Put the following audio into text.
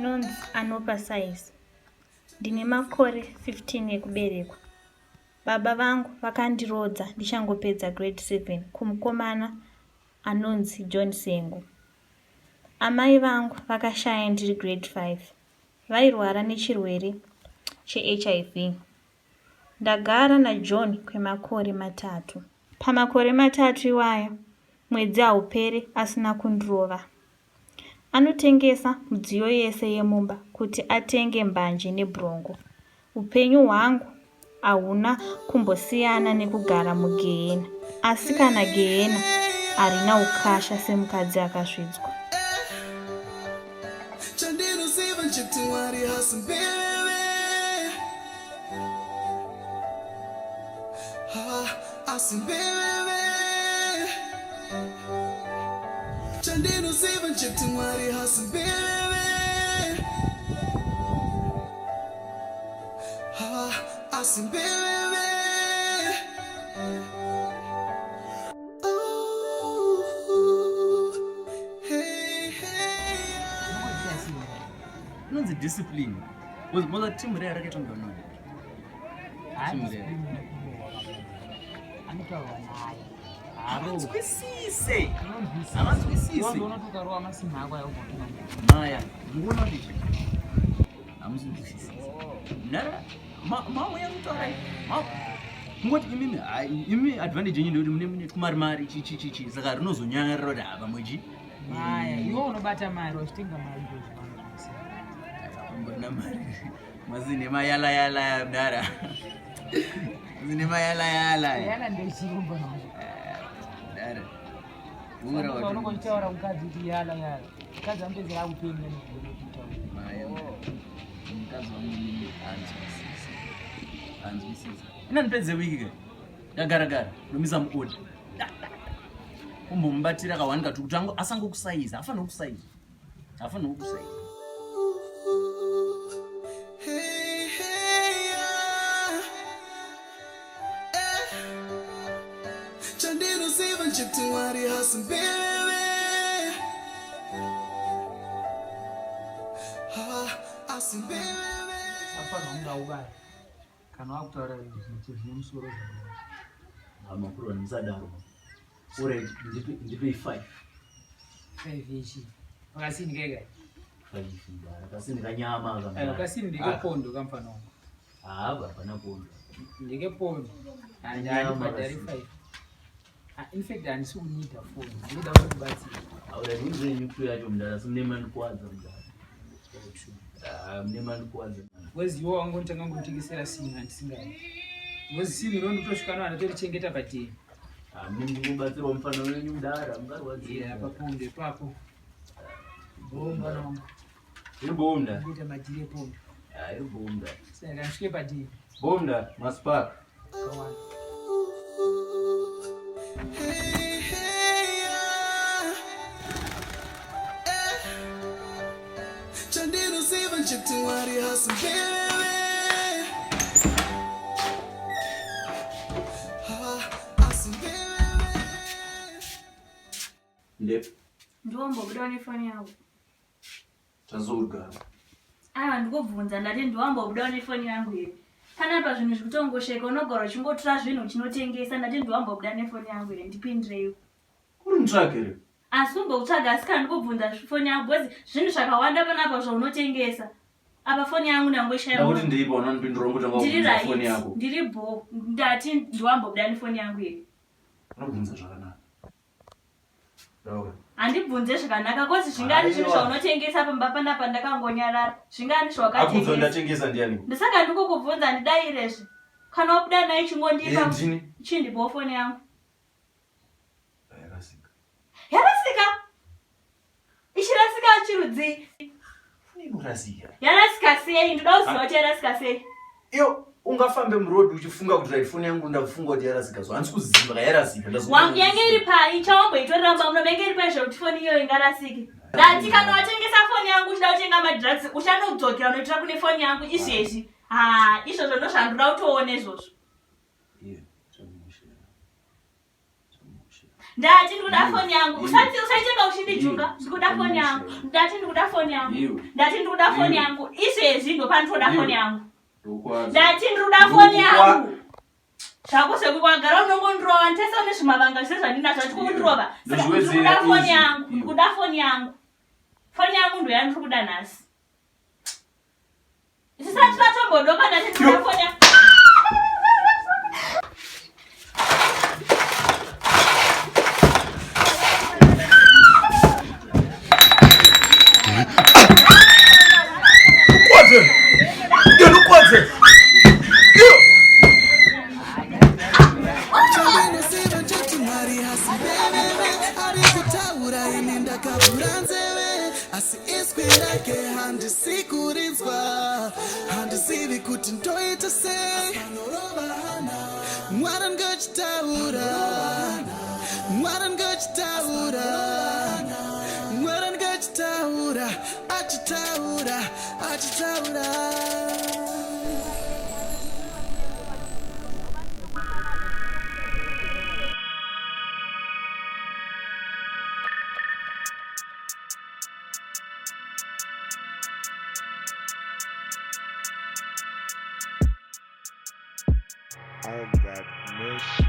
Ndinonzi Anopa Size. Ndine makore 15 ekuberekwa. Baba vangu vakandirodza ndichangopedza grade 7 kumukomana anonzi John Sengu. Amai vangu vakashaya ndiri grade 5. Vairwara nechirwere cheHIV. Ndagara naJohn kwemakore 3. Pamakore 3 iwaya, mwedzi haupere asina kundirova. Anotengesa midziyo yese yemumba kuti atenge mbanje nebrongo. Upenyu hwangu hauna kumbosiyana nekugara mugehena, asi kana gehena harina ukasha semukadzi akasvidzwa. Unonzi discipline. Moza timu rare rakaita kunge vanhu. Havanzwisise. Unotokarova masimhako ayogona. Maya, muona kuti hamuzwisisi. Nara mama yakutaura mungoti imi advantage yenyu ndekuti mune kumari mari chichi saka rinozonyarira kuti hava mwechi. Maya, iwe unobata mari wachitenga mari Mbona mari mazine mayala yala mdara. Zine mayala yala. Yala ndio chirumba na. Mdara. Ura watu. Unokochora mkazi kuti yala. Kazi ambeze ya upenda ni kutoa. Maya. Mkazi wa mimi anzwisisa. Ina nipedze wiki ke. Ndagara nomiza muodi. Kumbombatira kawanika tukutango asango kusaiza, afana ukusaiza. Afana ungaubaya. Kana wakutaura zvinemusoro zvakanaka. Amakuru anizadaro. Ore ndipe 5. 5 ichi. Wakasindikeka. 5 ndara. Kasindika nyama kama. Kasindike pondo kamfana wangu. Hapana pondo. Ndike pondo. Nyama badari 5. In fact anisukunyita phone. Ndida kubatsira. Aura nizwe nyuku yacho mdara sinemani kwadza mdara. Mnemani kwadza. Wezi iwo wangu ntanga ngotikisera singa ndisingayi. Wezi sini rondo toshikana anatorichengeta patini. Mimi ndikubatsira mfano wenyu mdara mngarwadzira apa ponde papo. Bomba nongo. Irbonda. Kuita majire pondo. Irbonda. Saka nshike patini. Bonda maspark. Kawan. Ndep. Ndiwambobuda nefoni yangu. Tazurga. Ndikubvunza ndati ndiwambobuda nefoni yangu here. Panapa zvinhu zvikutongosheka unogara uchingotora zvinhu chinotengesa ndati ndiwambobuda nefoni yangu here ndipindireyo. Uri mutsvagere. Asi umbokutsvaga asi kana ndikubvunza foni yangu because zvinhu zvakawanda panapa zvaunotengesa. Apa foni yangu nangoishaya. Ndakuti ndiyibona ndipindura kuti ngakubvunza foni yako. Ndiri bo ndati ndiwambobuda nefoni yangu here. Unobvunza zvakanaka. Handibvunze zvakanaka kozi zvingani zvinhu zvaunotengesa pamba panapa ndakangonyarara. Zvingani zvawakatengesa. Akuzwa ndatengesa ndiani? Ndisaka ndikukubvunza ndidairezve. Kana wabuda naye chingondipa. Chindipawo foni yangu. Yarasika? Ichirasika chirudzi. Inorasika. Yarasika sei? Ndoda kuziva kuti yarasika sei. Iyo ungafambe muroad uchifunga kuti foni yangu ndakufunga kuti yarasika so handisi kuziva ka yarasika wangu yange iri pai chawamboitoramba munobenge iri pai zvekuti foni iyo ingarasike. Ndati kana watengesa foni yangu uchida kutenga madrugs uchanodzokera unoitira kune foni yangu izvezvi. Izvozvo ndozvandoda kutoona izvozvo. ndati ndikuda foni yangu usacheka uchindijunga ndikuda foni yangu ndati ndikuda foni yangu ndati ndikuda foni yangu izvezvi ndopanotoda foni yangu ndati ndikuda foni yangu zvako sekukwagara unongondirova nditesa une zvimavanga zvise zvandinazvo achikukundirova saka ndikuda foni yangu ndikuda foni yangu foni yangu ndo yandiri kuda nhasi zvisati vatombodoka ndati ndikuda foni yangu All that mercy.